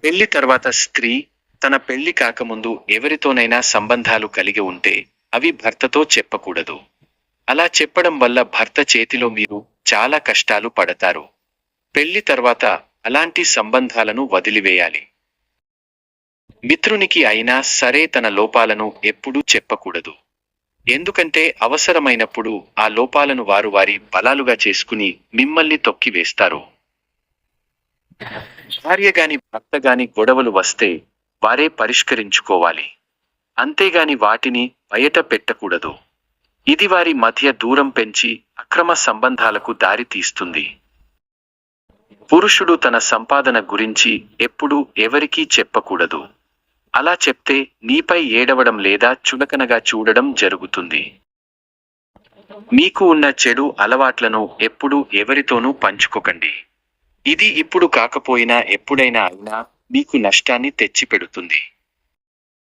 పెళ్లి తర్వాత స్త్రీ తన పెళ్లి కాకముందు ఎవరితోనైనా సంబంధాలు కలిగి ఉంటే అవి భర్తతో చెప్పకూడదు. అలా చెప్పడం వల్ల భర్త చేతిలో మీరు చాలా కష్టాలు పడతారు. పెళ్లి తర్వాత అలాంటి సంబంధాలను వదిలివేయాలి. మిత్రునికి అయినా సరే తన లోపాలను ఎప్పుడూ చెప్పకూడదు. ఎందుకంటే అవసరమైనప్పుడు ఆ లోపాలను వారు వారి బలాలుగా చేసుకుని మిమ్మల్ని తొక్కివేస్తారు. భార్యగాని భర్తగాని గొడవలు వస్తే వారే పరిష్కరించుకోవాలి. అంతేగాని వాటిని బయట పెట్టకూడదు. ఇది వారి మధ్య దూరం పెంచి అక్రమ సంబంధాలకు దారి తీస్తుంది. పురుషుడు తన సంపాదన గురించి ఎప్పుడూ ఎవరికీ చెప్పకూడదు. అలా చెప్తే నీపై ఏడవడం లేదా చులకనగా చూడడం జరుగుతుంది. మీకు ఉన్న చెడు అలవాట్లను ఎప్పుడూ ఎవరితోనూ పంచుకోకండి. ఇది ఇప్పుడు కాకపోయినా ఎప్పుడైనా అయినా మీకు నష్టాన్ని తెచ్చిపెడుతుంది.